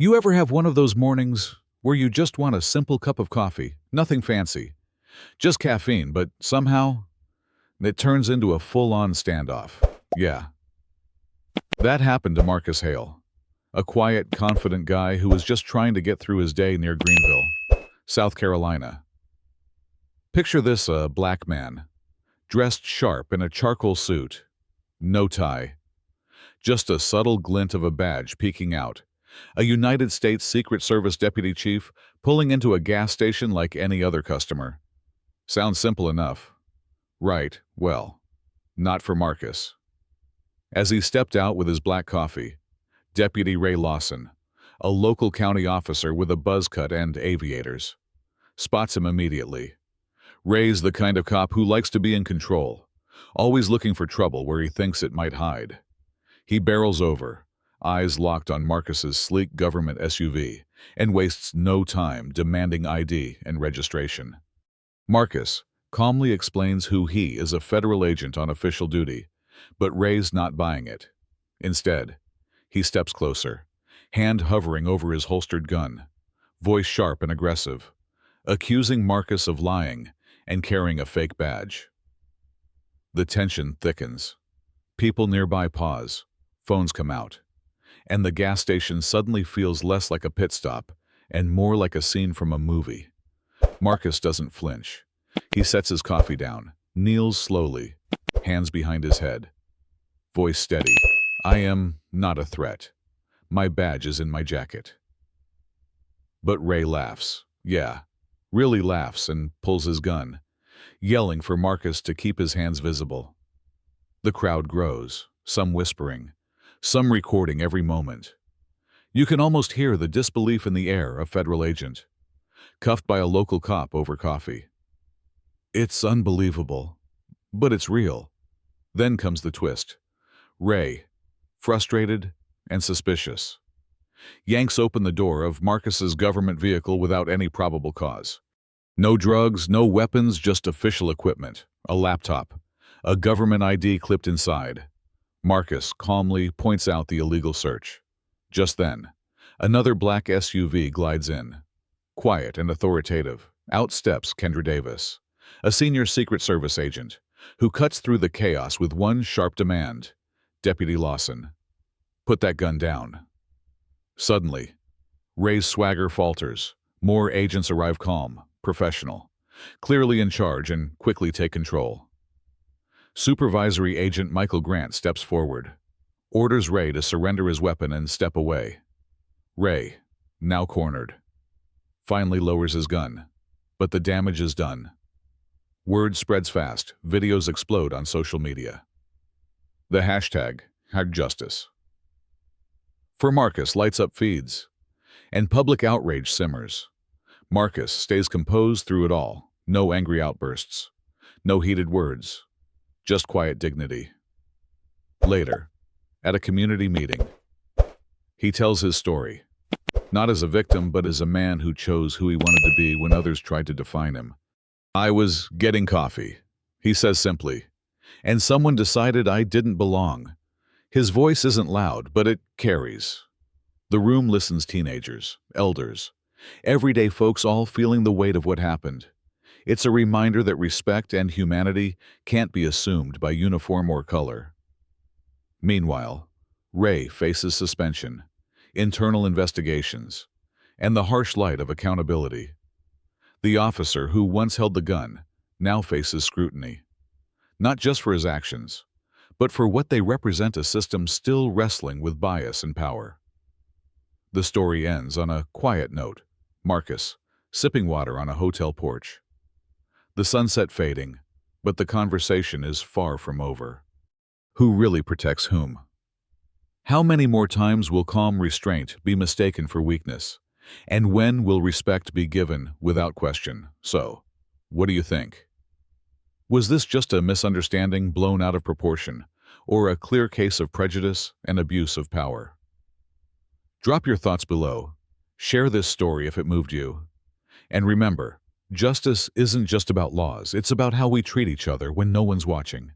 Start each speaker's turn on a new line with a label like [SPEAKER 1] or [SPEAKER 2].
[SPEAKER 1] You ever have one of those mornings where you just want a simple cup of coffee, nothing fancy, just caffeine, but somehow it turns into a full-on standoff? Yeah, that happened to Marcus Hale, a quiet, confident guy who was just trying to get through his day near Greenville, South Carolina. Picture this: a black man, dressed sharp in a charcoal suit, no tie, just a subtle glint of a badge peeking out. A United States Secret Service deputy chief pulling into a gas station like any other customer. Sounds simple enough. Right, well, not for Marcus. As he stepped out with his black coffee, Deputy Ray Lawson, a local county officer with a buzz cut and aviators, spots him immediately. Ray's the kind of cop who likes to be in control, always looking for trouble where he thinks it might hide. He barrels over, eyes locked on Marcus's sleek government SUV, and wastes no time demanding ID and registration. Marcus calmly explains who he is: a federal agent on official duty, but Ray's not buying it. Instead, he steps closer, hand hovering over his holstered gun, voice sharp and aggressive, accusing Marcus of lying and carrying a fake badge. The tension thickens. People nearby pause, phones come out, and the gas station suddenly feels less like a pit stop and more like a scene from a movie. Marcus doesn't flinch. He sets his coffee down, kneels slowly, hands behind his head, voice steady. I am not a threat. My badge is in my jacket. But Ray laughs. Yeah, really laughs, and pulls his gun, yelling for Marcus to keep his hands visible. The crowd grows, some whispering, some recording every moment. You can almost hear the disbelief in the air: a federal agent, cuffed by a local cop over coffee. It's unbelievable, but it's real. Then comes the twist. Ray, frustrated and suspicious, yanks open the door of Marcus's government vehicle without any probable cause. No drugs, no weapons, just official equipment, a laptop, a government ID clipped inside. Marcus calmly points out the illegal search. Just then, another black SUV glides in. Quiet and authoritative, out steps Kendra Davis, a senior Secret Service agent, who cuts through the chaos with one sharp demand: Deputy Lawson, put that gun down. Suddenly, Ray's swagger falters. More agents arrive, calm, professional, clearly in charge, and quickly take control. Supervisory Agent Michael Grant steps forward, orders Ray to surrender his weapon and step away. Ray, now cornered, finally lowers his gun, but the damage is done. Word spreads fast, videos explode on social media. The hashtag #HagJustice for Marcus lights up feeds, and public outrage simmers. Marcus stays composed through it all. No angry outbursts, no heated words, just quiet dignity. Later, at a community meeting, he tells his story, not as a victim, but as a man who chose who he wanted to be when others tried to define him. I was getting coffee, he says simply, and someone decided I didn't belong. His voice isn't loud, but it carries. The room listens: teenagers, elders, everyday folks, all feeling the weight of what happened. It's a reminder that respect and humanity can't be assumed by uniform or color. Meanwhile, Ray faces suspension, internal investigations, and the harsh light of accountability. The officer who once held the gun now faces scrutiny, not just for his actions, but for what they represent: a system still wrestling with bias and power. The story ends on a quiet note: Marcus, sipping water on a hotel porch. The sunset fading, but the conversation is far from over. Who really protects whom? How many more times will calm restraint be mistaken for weakness? And when will respect be given without question? So, what do you think? Was this just a misunderstanding blown out of proportion, or a clear case of prejudice and abuse of power? Drop your thoughts below. Share this story if it moved you. And remember, justice isn't just about laws, it's about how we treat each other when no one's watching.